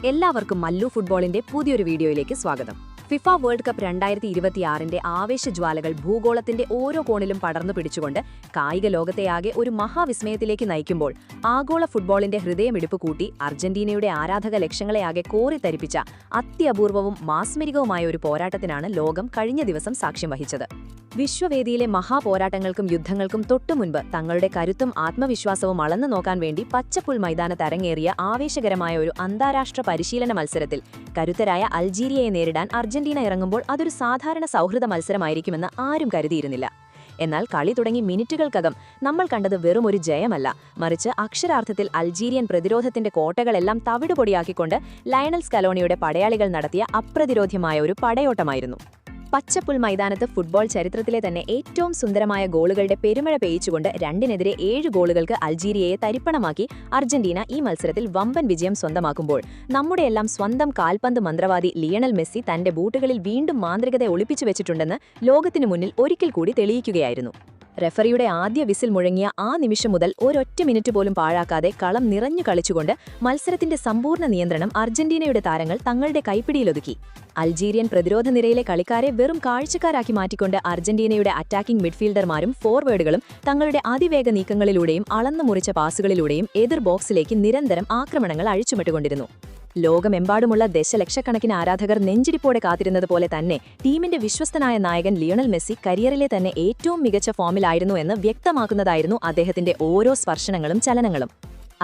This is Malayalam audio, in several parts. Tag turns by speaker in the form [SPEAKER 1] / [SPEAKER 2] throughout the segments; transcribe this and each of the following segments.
[SPEAKER 1] എല്ലാവർക്കും മല്ലു ഫുട്ബോളിന്റെ പുതിയൊരു വീഡിയോയിലേക്ക് സ്വാഗതം. ഫിഫ വേൾഡ് കപ്പ് 2026ന്റെ ആവേശജ്വാലകൾ ഭൂഗോളത്തിന്റെ ഓരോ കോണിലും പടർന്നു പിടിച്ചുകൊണ്ട് കായിക ലോകത്തെയാകെ ഒരു മഹാവിസ്മയത്തിലേക്ക് നയിക്കുമ്പോൾ ആഗോള ഫുട്ബോളിന്റെ ഹൃദയമിടിപ്പ് കൂട്ടി അർജന്റീനയുടെ ആരാധക ലക്ഷങ്ങളെയാകെ കോരിത്തരിപ്പിച്ച അത്യപൂർവവും മാസ്മരികവുമായ ഒരു പോരാട്ടത്തിനാണ് ലോകം കഴിഞ്ഞ ദിവസം സാക്ഷ്യം വഹിച്ചത്. വിശ്വവേദിയിലെ മഹാപോരാട്ടങ്ങൾക്കും യുദ്ധങ്ങൾക്കും തൊട്ടുമുൻപ് തങ്ങളുടെ കരുത്തും ആത്മവിശ്വാസവും അളന്നു നോക്കാൻ വേണ്ടി പച്ചപ്പുൽ മൈതാനത്ത് അരങ്ങേറിയ ആവേശകരമായ ഒരു അന്താരാഷ്ട്ര പരിശീലന മത്സരത്തിൽ കരുത്തരായ അൾജീരിയയെ നേരിടാൻ അർജന്റീന ഇറങ്ങുമ്പോൾ അതൊരു സാധാരണ സൗഹൃദ മത്സരമായിരിക്കുമെന്ന് ആരും കരുതിയിരുന്നില്ല. എന്നാൽ കളി തുടങ്ങി മിനിറ്റുകൾക്കകം നമ്മൾ കണ്ടത് വെറും ഒരു ജയമല്ല, മറിച്ച് അക്ഷരാർത്ഥത്തിൽ അൾജീരിയൻ പ്രതിരോധത്തിന്റെ കോട്ടകളെല്ലാം തവിടുപൊടിയാക്കിക്കൊണ്ട് ലയണൽ സ്കലോണിയുടെ പടയാളികൾ നടത്തിയ അപ്രതിരോധ്യമായ ഒരു പടയോട്ടമായിരുന്നു. പച്ചപ്പുൽ മൈതാനത്ത് ഫുട്ബോൾ ചരിത്രത്തിലെ തന്നെ ഏറ്റവും സുന്ദരമായ ഗോളുകളുടെ പെരുമഴ പെയ്ച്ചുകൊണ്ട് 2-7 ഗോളുകൾക്ക് അൾജീരിയയെ തരിപ്പണമാക്കി അർജന്റീന ഈ മത്സരത്തിൽ വമ്പൻ വിജയം സ്വന്തമാക്കുമ്പോൾ നമ്മുടെയെല്ലാം സ്വന്തം കാൽപന്ത് മന്ത്രവാദി ലിയണൽ മെസ്സി തന്റെ ബൂട്ടുകളിൽ വീണ്ടും മാന്ത്രികത ഒളിപ്പിച്ചു വെച്ചിട്ടുണ്ടെന്ന് ലോകത്തിനു മുന്നിൽ ഒരിക്കൽ കൂടി തെളിയിക്കുകയായിരുന്നു. റെഫറിയുടെ ആദ്യ വിസിൽ മുഴങ്ങിയ ആ നിമിഷം മുതൽ ഒരൊറ്റ മിനിറ്റ് പോലും പാഴാക്കാതെ കളം നിറഞ്ഞു കളിച്ചുകൊണ്ട് മത്സരത്തിന്റെ സമ്പൂർണ്ണ നിയന്ത്രണം അർജന്റീനയുടെ താരങ്ങൾ തങ്ങളുടെ കൈപ്പിടിയിലൊതുക്കി. അൾജീരിയൻ പ്രതിരോധ നിരയിലെ കളിക്കാരെ വെറും കാഴ്ചക്കാരാക്കി മാറ്റിക്കൊണ്ട് അർജന്റീനയുടെ അറ്റാക്കിംഗ് മിഡ്ഫീൽഡർമാരും ഫോർവേഡുകളും തങ്ങളുടെ അതിവേഗ നീക്കങ്ങളിലൂടെയും അളന്നു മുറിച്ച പാസുകളിലൂടെയും എതിർ ബോക്സിലേക്ക് നിരന്തരം ആക്രമണങ്ങൾ അഴിച്ചുമിട്ടുകൊണ്ടിരുന്നു. ലോകമെമ്പാടുമുള്ള ദശലക്ഷക്കണക്കിന് ആരാധകർ നെഞ്ചിടിപ്പോടെ കാത്തിരുന്നതുപോലെ തന്നെ ടീമിന്റെ വിശ്വസ്തനായ നായകൻ ലിയണൽ മെസ്സി കരിയറിലെ തന്നെ ഏറ്റവും മികച്ച ഫോമിലായിരുന്നു എന്ന് വ്യക്തമാക്കുന്നതായിരുന്നു അദ്ദേഹത്തിന്റെ ഓരോ സ്പർശനങ്ങളും ചലനങ്ങളും.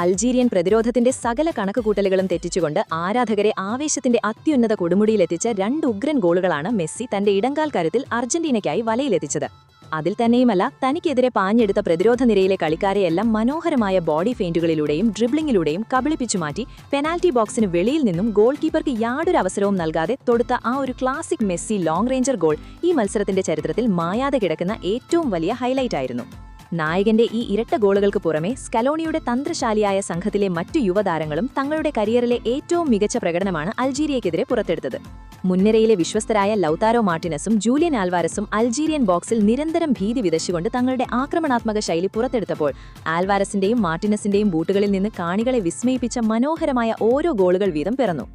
[SPEAKER 1] അൾജീരിയൻ പ്രതിരോധത്തിന്റെ സകല കണക്കുകൂട്ടലുകളും തെറ്റിച്ചുകൊണ്ട് ആരാധകരെ ആവേശത്തിന്റെ അത്യുന്നത കൊടുമുടിയിലെത്തിച്ച 2 ഉഗ്രൻ ഗോളുകളാണ് മെസ്സി തന്റെ ഇടങ്കാൽ കരുത്തിൽ അർജന്റീനയ്ക്കായി വലയിലെത്തിച്ചത്. അതിൽ തന്നെയുമല്ല, തനിക്കെതിരെ പാഞ്ഞെടുത്ത പ്രതിരോധ നിരയിലെ കളിക്കാരെയെല്ലാം മനോഹരമായ ബോഡി ഫെയിന്റുകളിലൂടെയും ഡ്രിബ്ലിംഗിലൂടെയും കബളിപ്പിച്ചുമാറ്റി പെനാൽറ്റി ബോക്സിന് വെളിയിൽ നിന്നും ഗോൾ കീപ്പർക്ക് യാതൊരു അവസരവും നൽകാതെ തൊടുത്ത ആ ഒരു classic Messi long ranger goal ഈ മത്സരത്തിന്റെ ചരിത്രത്തിൽ മായാതെ കിടക്കുന്ന ഏറ്റവും വലിയ ഹൈലൈറ്റ് ആയിരുന്നു. നായകന്റെ ഈ ഇരട്ട ഗോളുകൾക്ക് പുറമെ സ്കലോണിയുടെ തന്ത്രശാലിയായ സംഘത്തിലെ മറ്റു യുവതാരങ്ങളും തങ്ങളുടെ കരിയറിലെ ഏറ്റവും മികച്ച പ്രകടനമാണ് അൾജീരിയയ്ക്കെതിരെ പുറത്തെടുത്തത്. മുൻനിരയിലെ വിശ്വസ്തരായ ലൗതാരോ മാർട്ടിനസും ജൂലിയൻ ആൽവാരസും അൾജീരിയൻ ബോക്സിൽ നിരന്തരം ഭീതി വിതച്ചുകൊണ്ട് തങ്ങളുടെ ആക്രമണാത്മക ശൈലി പുറത്തെടുത്തപ്പോൾ ആൽവാരസിന്റെയും മാർട്ടിനസിന്റെയും ബൂട്ടുകളിൽ നിന്ന് കാണികളെ വിസ്മയിപ്പിച്ച മനോഹരമായ ഓരോ ഗോളുകൾ വീതം പിറന്നു.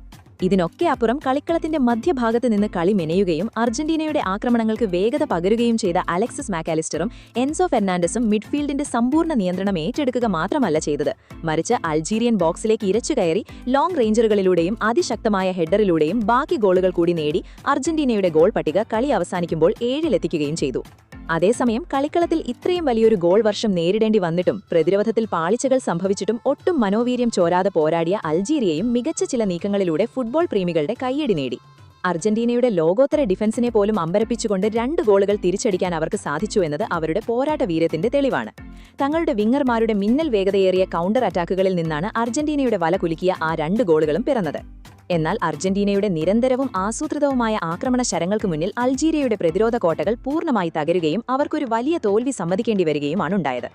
[SPEAKER 1] ഇതിനൊക്കെ അപ്പുറം കളിക്കളത്തിന്റെ മധ്യഭാഗത്ത് നിന്ന് കളി മെനയുകയും അർജന്റീനയുടെ ആക്രമണങ്ങൾക്ക് വേഗത പകരുകയും ചെയ്ത അലക്സിസ് മാക്കാലിസ്റ്ററും എൻസോ ഫെർണാണ്ടസും മിഡ്ഫീൽഡിന്റെ സമ്പൂർണ്ണ നിയന്ത്രണം ഏറ്റെടുക്കുക മാത്രമല്ല ചെയ്തത്, മറിച്ച് അൾജീരിയൻ ബോക്സിലേക്ക് ഇരച്ചുകയറി ലോങ് റേഞ്ചറുകളിലൂടെയും അതിശക്തമായ ഹെഡറിലൂടെയും ബാക്കി ഗോളുകൾ കൂടി നേടി അർജന്റീനയുടെ ഗോൾ പട്ടിക കളി അവസാനിക്കുമ്പോൾ 7-ലെത്തിക്കുകയും ചെയ്തു. അതേസമയം കളിക്കളത്തിൽ ഇത്രയും വലിയൊരു ഗോൾ വർഷം നേരിടേണ്ടി വന്നിട്ടും പ്രതിരോധത്തിൽ പാളിച്ചകൾ സംഭവിച്ചിട്ടും ഒട്ടും മനോവീര്യം ചോരാതെ പോരാടിയ അൾജീരിയയും മികച്ച ചില നീക്കങ്ങളിലൂടെ ഫുട്ബോൾ പ്രേമികളുടെ കയ്യടി നേടി. അർജന്റീനയുടെ ലോകോത്തര ഡിഫൻസിനെ പോലും അമ്പരപ്പിച്ചുകൊണ്ട് 2 ഗോളുകൾ തിരിച്ചടിക്കാൻ അവർക്ക് സാധിച്ചു എന്നത് അവരുടെ പോരാട്ട വീര്യത്തിന്റെ തെളിവാണ്. തങ്ങളുടെ വിങ്ങർമാരുടെ മിന്നൽ വേഗതയേറിയ കൗണ്ടർ അറ്റാക്കുകളിൽ നിന്നാണ് അർജന്റീനയുടെ വല കുലുക്കിയ ആ 2 ഗോളുകളും പിറന്നത്. എന്നാൽ അർജന്റീനയുടെ നിരന്തരവും ആസൂത്രിതവുമായ ആക്രമണ ശരങ്ങൾക്ക് മുന്നിൽ അൾജീരിയയുടെ പ്രതിരോധ കോട്ടകൾ പൂർണ്ണമായി തകരുകയും അവർക്കൊരു വലിയ തോൽവി സമ്മതിക്കേണ്ടി വരികയുമാണുണ്ടായത്.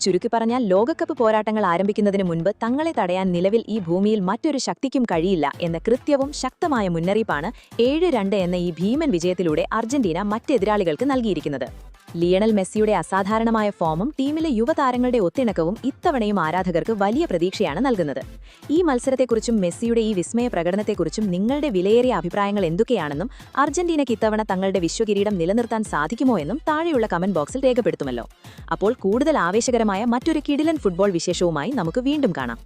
[SPEAKER 1] ചുരുക്കി പറഞ്ഞാൽ, ലോകകപ്പ് പോരാട്ടങ്ങൾ ആരംഭിക്കുന്നതിന് മുൻപ് തങ്ങളെ തടയാൻ നിലവിൽ ഈ ഭൂമിയിൽ മറ്റൊരു ശക്തിക്കും കഴിയില്ല എന്ന കൃത്യവും ശക്തമായ മുന്നറിയിപ്പാണ് 7-2 എന്ന ഈ ഭീമൻ വിജയത്തിലൂടെ അർജന്റീന മറ്റെതിരാളികൾക്ക് നൽകിയിരിക്കുന്നത്. ലിയണൽ മെസ്സിയുടെ അസാധാരണമായ ഫോമും ടീമിലെ യുവതാരങ്ങളുടെ ഒത്തിണക്കവും ഇത്തവണയും ആരാധകർക്ക് വലിയ പ്രതീക്ഷയാണ് നൽകുന്നത്. ഈ മത്സരത്തെക്കുറിച്ചും മെസ്സിയുടെ ഈ വിസ്മയ പ്രകടനത്തെക്കുറിച്ചും നിങ്ങളുടെ വിലയേറിയ അഭിപ്രായങ്ങൾ എന്തൊക്കെയാണെന്നും അർജന്റീനയ്ക്ക് ഇത്തവണ തങ്ങളുടെ വിശ്വകിരീടം നിലനിർത്താൻ സാധിക്കുമോ എന്നും താഴെയുള്ള കമന്റ് ബോക്സിൽ രേഖപ്പെടുത്തുമല്ലോ. അപ്പോൾ കൂടുതൽ ആവേശകരമായ മറ്റൊരു കിടിലൻ ഫുട്ബോൾ വിശേഷവുമായി നമുക്ക് വീണ്ടും കാണാം.